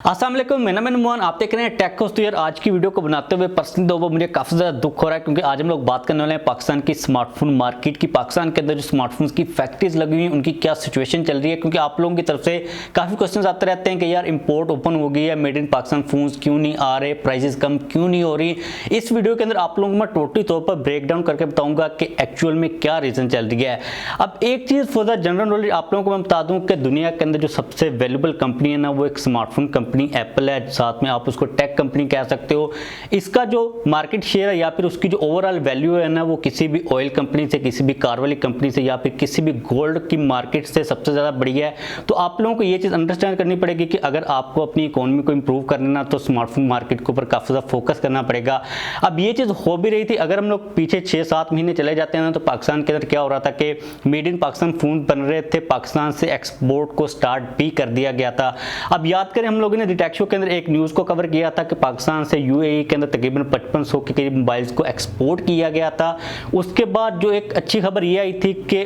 अस्सलाम वालेकुम, मेरा नाम मोहन। आप देख रहे हैं टेक होस्ट। यार आज की वीडियो को बनाते हुए पर्सनली तो मुझे काफ़ी ज़्यादा दुख हो रहा है, क्योंकि आज हम लोग बात करने वाले हैं पाकिस्तान की स्मार्टफोन मार्केट की। पाकिस्तान के अंदर जो स्मार्टफोन्स की फैक्ट्रीज लगी हुई हैं उनकी क्या सिचुएशन चल रही है, क्योंकि आप लोगों की तरफ से काफ़ी क्वेश्चन आते रहते हैं कि यार इंपोर्ट ओपन हो गई है, मेड इन पाकिस्तान फोन्स क्यों नहीं आ रहे, प्राइजेस कम क्यों नहीं हो रही। इस वीडियो के अंदर आप लोगों को मैं टोटली तौर पर ब्रेक डाउन करके बताऊंगा कि एक्चुअल में क्या रीज़न चल रही है। अब एक चीज़ फॉर द जनरल नॉलेज आप लोगों को मैं बता दूं कि दुनिया के अंदर जो सबसे वैल्यूबल कंपनी है ना, वो एक स्मार्टफोन कंपनी एप्पल है, साथ में आप उसको टेक कंपनी कह सकते हो। इसका जो मार्केट शेयर है या फिर उसकी जो ओवरऑल वैल्यू है ना, वो किसी भी ऑयल कंपनी से, किसी भी कार वाली कंपनी से या फिर किसी भी गोल्ड की मार्केट से सबसे ज़्यादा बड़ी है। तो आप लोगों को ये चीज़ अंडरस्टैंड करनी पड़ेगी कि अगर आपको अपनी इकोनॉमी को इंप्रूव करना ना, तो स्मार्टफोन मार्केट के ऊपर काफ़ी ज़्यादा फोकस करना पड़ेगा। अब ये चीज़ हो भी रही थी। अगर हम लोग पीछे 6-7 महीने चले जाते हैं ना, तो पाकिस्तान के अंदर क्या हो रहा था कि मेड इन पाकिस्तान फोन बन रहे थे, पाकिस्तान से एक्सपोर्ट को स्टार्ट भी कर दिया गया था। अब याद करें, हम लोगों ने डिटेक्शो के अंदर एक न्यूज़ को कवर किया था कि पाकिस्तान से यूएई के अंदर तकरीबन 5500 के करीब मोबाइल्स को एक्सपोर्ट किया गया था। उसके बाद जो एक अच्छी खबर ये आई थी कि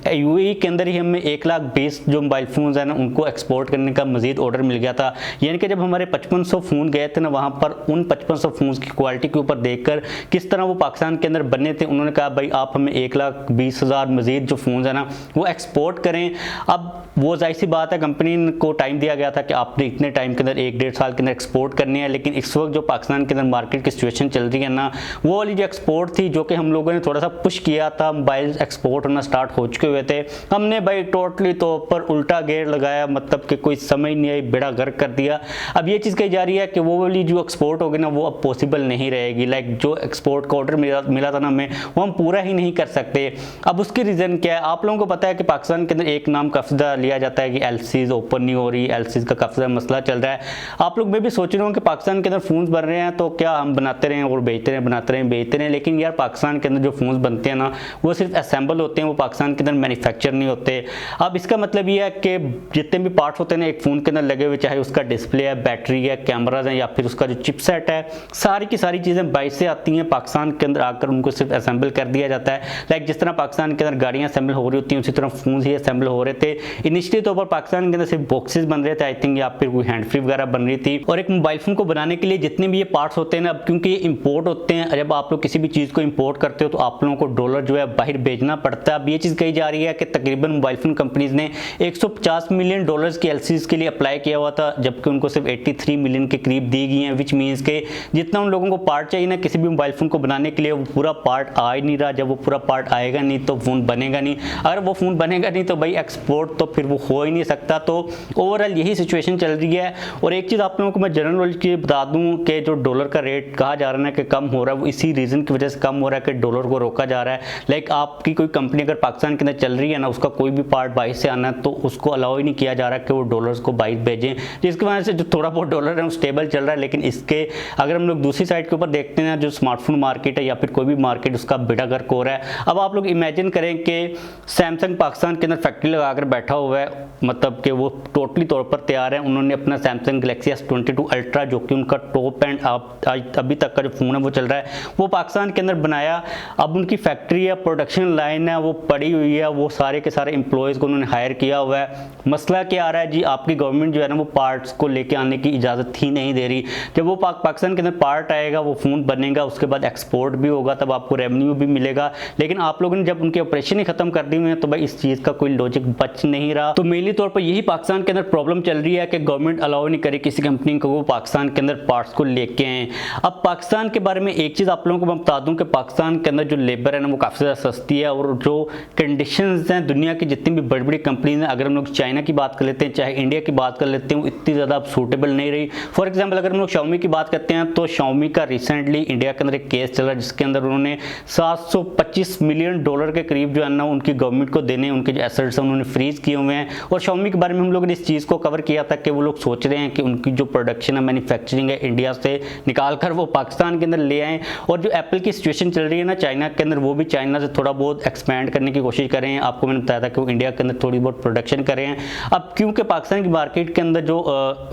यूएई के अंदर ही हमें 1,20,000 जो मोबाइल फ़ोन्स हैं ना, उनको एक्सपोर्ट करने का मजीद ऑर्डर मिल गया था। यानी कि जब हमारे 5500 फ़ोन गए थे ना, वहाँ पर उन 5500 फ़ोन्स की क्वालिटी के ऊपर देखकर किस तरह वो पाकिस्तान के अंदर बने थे, उन्होंने कहा भाई आप हमें 1,20,000 मजीद जो फ़ोन्स हैं ना वो एक्सपोर्ट करें। अब वो जाहिर सी बात है, कंपनी को टाइम दिया गया था कि आपने इतने टाइम के अंदर 1-1.5 साल के अंदर एक्सपोर्ट करनी है। लेकिन इस वक्त जो पाकिस्तान के अंदर मार्केट की सिचुएशन चल रही है ना, वो वाली जो एक्सपोर्ट थी, जो कि हम लोगों ने थोड़ा सा पुश किया था, मोबाइल एक्सपोर्ट होना स्टार्ट हो चुके हुए थे, हमने भाई टोटली तौर पर उल्टा गेयर लगाया, मतलब कि कोई समझ नहीं आई, बेड़ा गर्क कर दिया। अब ये चीज़ कही जा रही है कि वो वाली जो एक्सपोर्ट होगी ना, वो अब पॉसिबल नहीं रहेगी। लाइक जो एक्सपोर्ट का ऑर्डर मिला था ना हमें, वो हम पूरा ही नहीं कर सकते। अब उसकी रीज़न क्या है? आप लोगों को पता है कि पाकिस्तान के अंदर एक नाम काफ़ी ज़्यादा लिया जाता है कि एलसीज ओपन नहीं हो रही, एलसीज का काफ़ी ज़्यादा मसला चल रहा है। आप लोग में भी सोच रहे हो कि पाकिस्तान के अंदर फ़ोन्स बन रहे हैं तो क्या हम बनाते रहें और बेचते रहें, बनाते रहें बेचते रहें। लेकिन यार पाकिस्तान के अंदर जो फ़ोन्स बनते हैं ना, वो सिर्फ असेंबल होते हैं, वो पाकिस्तान के अंदर मैन्युफैक्चर नहीं होते। अब इसका मतलब ये है कि जितने भी पार्ट्स होते हैं ना एक फ़ोन के अंदर लगे हुए, चाहे उसका डिस्प्ले है, बैटरी है, कैमराज हैं या फिर उसका जो चिपसेट है, सारी की सारी चीज़ें बाहर से आती हैं, पाकिस्तान के अंदर आकर उनको सिर्फ असेंबल कर दिया जाता है। लाइक जिस तरह पाकिस्तान के अंदर गाड़ियाँ असेंबल हो रही होती हैं, उसी तरह फ़ोन ही असेंबल हो रहे थे। इनिशियली तौर पर पाकिस्तान के अंदर सिर्फ बॉक्सेस बन रहे थे, आई थिंक, या फिर कोई हैंड फ्री वगैरह बन रही थी। और एक मोबाइल फ़ोन को बनाने के लिए जितने भी ये पार्ट्स होते हैं ना, अब क्योंकि ये इंपोर्ट होते हैं, जब आप लोग किसी भी चीज़ को इंपोर्ट करते हो तो आप लोगों को डॉलर जो है बाहर भेजना पड़ता है। अब ये चीज़ कही जा रही है कि तकरीबन मोबाइल फ़ोन कंपनीज ने 150 मिलियन डॉलर्स की एलसीज के लिए अप्लाई किया हुआ था, जबकि उनको सिर्फ 83 मिलियन के करीब दी गई हैं। विच मीन्स के जितना उन लोगों को पार्ट चाहिए ना किसी भी मोबाइल फ़ोन को बनाने के लिए, वो पूरा पार्ट आ ही नहीं रहा। जब वो पूरा पार्ट आएगा नहीं तो फ़ोन बनेगा नहीं, अगर वो फ़ोन बनेगा नहीं तो भाई एक्सपोर्ट तो फिर वो हो ही नहीं सकता। तो ओवरऑल यही सिचुएशन चल रही है। और एक चीज़ आप लोगों को मैं जनरल नॉलेज की बता दूँ कि जो डॉलर का रेट कहा जा रहा है कि कम हो रहा है, वो इसी रीज़न की वजह से कम हो रहा है कि डॉलर को रोका जा रहा है। लाइक आपकी कोई कंपनी अगर पाकिस्तान के अंदर चल रही है ना, उसका कोई भी पार्ट बाहर से आना है तो उसको अलाउ ही नहीं किया जा रहा कि वो डॉलर्स को बाहर भेजें, जिसकी वजह से जो थोड़ा बहुत डॉलर है वो स्टेबल चल रहा है। लेकिन इसके अगर हम लोग दूसरी साइड के ऊपर देखते हैं, जो स्मार्टफोन मार्केट है या फिर कोई भी मार्केट, उसका बेड़ा गर्क हो रहा है। अब आप लोग इमेजिन करें कि सैमसंग पाकिस्तान के अंदर फैक्ट्री लगाकर बैठा हुआ है, मतलब कि वो टोटली तौर पर तैयार है। उन्होंने अपना सैमसंग गैलेक्सी S22 अल्ट्रा, जो कि उनका टॉप एंड अभी तक का जो फ़ोन है वो चल रहा है, वो पाकिस्तान के अंदर बनाया। अब उनकी फैक्ट्री है, प्रोडक्शन लाइन है, वो पड़ी हुई है, वो सारे के सारे एम्प्लॉयज़ को उन्होंने हायर किया हुआ है। मसला क्या आ रहा है जी, आपकी गवर्नमेंट जो है ना, वो पार्ट्स को लेके आने की इजाज़त ही नहीं दे रही। जब वो पाकिस्तान के अंदर पार्ट आएगा, वो फ़ोन बनेगा, उसके बाद एक्सपोर्ट भी होगा, तब आपको रेवेन्यू भी मिलेगा। लेकिन आप लोगों ने जब उनके ऑपरेशन ही ख़त्म कर दिए हैं, तो भाई इस चीज़ का कोई लॉजिक बच नहीं रहा। तो मेनली तौर पर यही पाकिस्तान के अंदर प्रॉब्लम चल रही है कि गवर्नमेंट अलाउ नहीं करे किसी कंपनी को वो पाकिस्तान के अंदर पार्ट्स को लेके आए। अब पाकिस्तान के बारे में एक चीज़ आप लोगों को मैं बता दूं कि पाकिस्तान के अंदर जो लेबर है ना, वो काफ़ी ज़्यादा सस्ती है। और जो कंडीशंस हैं दुनिया की जितनी भी बड़ी बड़ी कंपनीज हैं, अगर हम लोग चाइना की बात कर लेते हैं, चाहे इंडिया की बात कर लेते हैं, वो इतनी ज़्यादा सूटेबल नहीं रही। फॉर एग्जाम्पल अगर हम लोग शाओमी की बात करते हैं, तो शाओमी का रिसेंटली इंडिया के अंदर एक केस चला, जिसके अंदर उन्होंने 725 मिलियन डॉलर के करीब जो है ना उनकी गवर्नमेंट को देने, उनके जो एसेट्स हैं उन्होंने फ्रीज किए हुए हैं। और शाओमी के बारे में हम लोगों ने इस चीज़ को कवर किया था कि वो लोग सोच रहे हैं कि उनकी जो प्रोडक्शन है, मैन्युफैक्चरिंग है, इंडिया से निकाल कर वो पाकिस्तान के अंदर ले आएँ। और जो एप्पल की सिचुएशन चल रही है ना चाइना के अंदर, वो भी चाइना से थोड़ा बहुत एक्सपैंड करने की कोशिश कर रहे हैं। आपको मैंने बताया था कि वो इंडिया के अंदर थोड़ी बहुत प्रोडक्शन कर रहे हैं। अब क्योंकि पाकिस्तान की मार्केट के अंदर जो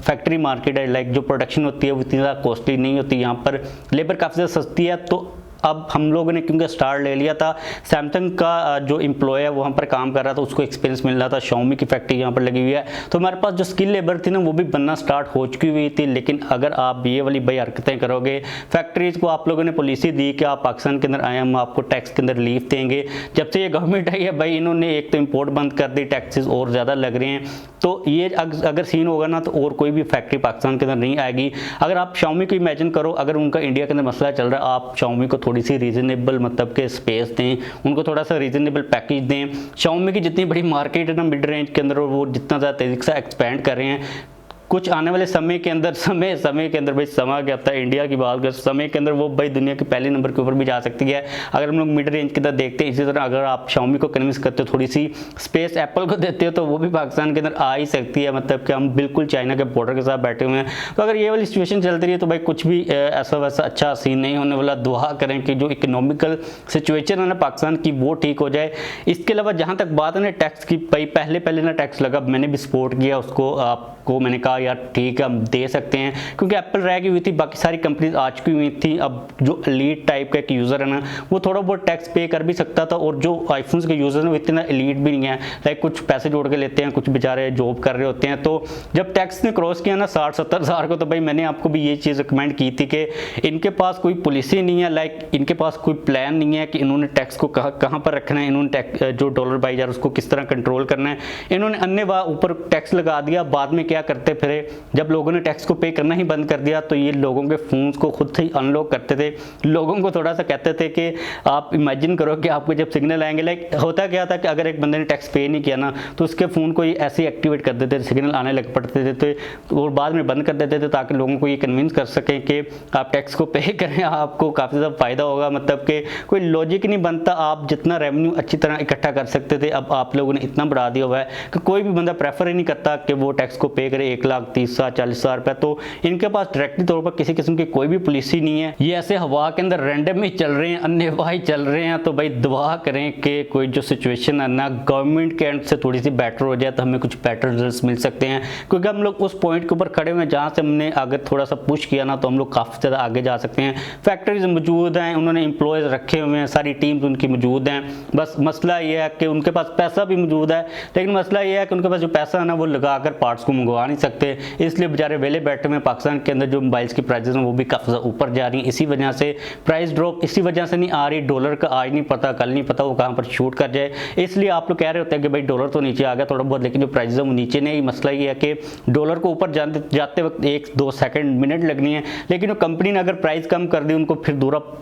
फैक्ट्री मार्केट है, लाइक जो प्रोडक्शन होती है वो इतनी ज़्यादा कॉस्टली नहीं होती, यहाँ पर लेबर काफ़ी ज़्यादा सस्ती है, तो अब हम लोगों ने क्योंकि स्टार्ट ले लिया था, सैमसंग का जो एम्प्लॉय है वो हम पर काम कर रहा था, उसको एक्सपीरियंस मिल रहा था, Xiaomi की फैक्ट्री यहाँ पर लगी हुई है, तो हमारे पास जो स्किल लेबर थी ना वो भी बनना स्टार्ट हो चुकी हुई थी। लेकिन अगर आप ये वाली भाई हरकतें करोगे, फैक्ट्रीज को आप लोगों ने पॉलिसी दी कि आप पाकिस्तान के अंदर आए, हम आपको टैक्स के अंदर लीव देंगे। जब से ये गवर्नमेंट आई है भाई, इन्होंने एक तो इम्पोर्ट बंद कर दी, टैक्सेस और ज़्यादा लग रहे हैं। तो ये अगर सीन होगा ना तो और कोई भी फैक्ट्री पाकिस्तान के अंदर नहीं आएगी। अगर आप Xiaomi को इमेजिन करो, अगर उनका इंडिया के अंदर मसला चल रहा है, आप Xiaomi को थोड़ी सी रीजनेबल मतलब के स्पेस दें, उनको थोड़ा सा रीजनेबल पैकेज दें। Xiaomi की जितनी बड़ी मार्केट है ना मिड रेंज के अंदर, वो जितना ज़्यादा तेज़ी से एक्सपेंड कर रहे हैं, कुछ आने वाले समय के अंदर समय के अंदर भाई समा क्या होता है, इंडिया की बात कर, समय के अंदर वो भाई दुनिया के पहले नंबर के ऊपर भी जा सकती है। अगर हम लोग मिड रेंज के अंदर देखते हैं, इसी तरह अगर आप Xiaomi को कन्विंस करते हो, थोड़ी सी स्पेस एप्पल को देते हो, तो वो भी पाकिस्तान के अंदर आ ही सकती है। मतलब कि हम बिल्कुल चाइना के बॉर्डर के साथ बैठे हुए हैं। तो अगर ये वाली सिचुएशन चलती रही है तो भाई कुछ भी ऐसा वैसा अच्छा सीन नहीं होने वाला। दुआ करें कि जो इकोनॉमिकल सिचुएशन है ना पाकिस्तान की वो ठीक हो जाए। इसके अलावा जहाँ तक बात है ना टैक्स की, भाई पहले ना टैक्स लगा, मैंने भी सपोर्ट किया उसको, आपको मैंने कहा यार ठीक है दे सकते हैं, क्योंकि एप्पल रह गई हुई थी, बाकी सारी कंपनीज आ चुकी हुई थी। अब जो एलीट टाइप का एक यूज़र है ना वो थोड़ा बहुत टैक्स पे कर भी सकता था, और जो आईफोन्स के यूज़र हैं वो इतना एलीट भी नहीं है, लाइक कुछ पैसे जोड़ के लेते हैं, कुछ बेचारे जॉब कर रहे होते हैं। तो जब टैक्स ने क्रॉस किया ना 60-70 हज़ार को, तो भाई मैंने आपको भी ये चीज़ रिकमेंड की थी कि इनके पास कोई पॉलिसी नहीं है, लाइक इनके पास कोई प्लान नहीं है कि इन्होंने टैक्स को कहाँ पर रखना है, इन्होंने जो डॉलर बाई जार उसको किस तरह कंट्रोल करना है। इन्होंने अन्य ऊपर टैक्स लगा दिया, बाद में क्या करते फिरे, जब लोगों ने टैक्स को पे करना ही बंद कर दिया तो ये लोगों के फोन्स को खुद से ही अनलॉक करते थे। लोगों को थोड़ा सा कहते थे कि आप इमेजिन करो कि आपको जब सिग्नल आएंगे, लाइक होता क्या था कि अगर एक बंदे ने टैक्स पे नहीं किया ना तो उसके फ़ोन को ये ऐसे ही एक्टिवेट कर देते थे, सिग्नल आने लग पड़ते थे और बाद में बंद कर देते थे, ताकि लोगों को ये कन्विंस कर सकें कि आप टैक्स को पे करें, आपको काफ़ी ज़्यादा फ़ायदा होगा। मतलब कि कोई लॉजिक नहीं बनता, आप जितना रेवेन्यू अच्छी तरह इकट्ठा कर सकते थे, अब आप लोगों ने इतना बढ़ा दिया हुआ है कि कोई भी बंदा प्रेफर ही नहीं करता कि वो टैक्स को पे करे 1,30,000-40,000 रुपये। तो इनके पास डायरेक्टली तौर पर किसी किस्म की कोई भी पॉलिसी नहीं है, ये ऐसे हवा के अंदर रैंडम ही चल रहे हैं, अन्यवाही चल रहे हैं। तो भाई दुआ करें कि कोई जो सिचुएशन है ना गवर्नमेंट के एंड से थोड़ी सी बेटर हो जाए, तो हमें कुछ बेटर रिजल्ट्स मिल सकते हैं, क्योंकि हम लोग उस पॉइंट के ऊपर खड़े हुए हैं जहाँ से हमने अगर थोड़ा सा पुश किया ना तो हम लोग काफ़ी ज़्यादा आगे जा सकते हैं। फैक्ट्रीज मौजूद हैं, उन्होंने एम्प्लॉयज़ रखे हुए हैं, सारी टीम्स उनकी मौजूद हैं, बस मसला ये है कि उनके पास पैसा भी मौजूद है, लेकिन मसला ये है कि उनके पास जो पैसा है ना वो लगा कर पार्ट्स को मंगवा नहीं सकते, इसलिए बेचारे वेले बैठे हुए। पाकिस्तान के अंदर जो मोबाइल्स की प्राइसेस हैं वो भी काफ़ी ज़्यादा ऊपर जा रही हैं, इसी वजह से प्राइस ड्रॉप इसी वजह से नहीं आ रही। डॉलर का आज नहीं पता कल नहीं पता वो कहाँ पर शूट कर जाए, इसलिए आप लोग कह रहे होते हैं कि भाई डॉलर तो नीचे आ गया थोड़ा बहुत, लेकिन जो प्राइसेस है वो नीचे नहीं। मसला ये है कि डॉलर को ऊपर जाते वक्त 1-2 सेकंड मिनट लगनी है, लेकिन वो कंपनी ने अगर प्राइस कम कर दी उनको फिर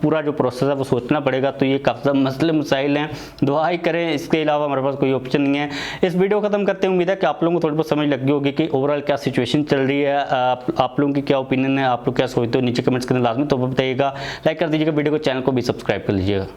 पूरा जो प्रोसेस है वो सोचना पड़ेगा। तो ये काफ़ी ज़्यादा मसले मसाइल हैं, दुआ ही करें, इसके अलावा हमारे पास कोई ऑप्शन नहीं है। इस वीडियो को खत्म करते हैं, उम्मीद है कि आप लोगों को थोड़ी बहुत समझ लगी होगी कि ओवरऑल क्या सिचुएशन चल रही है, आप लोगों की क्या ओपिनियन है, आप लोग क्या सोचते हो, नीचे कमेंट्स करने लाजमी तो बताइएगा। लाइक कर दीजिएगा वीडियो को, चैनल को भी सब्सक्राइब कर लीजिएगा।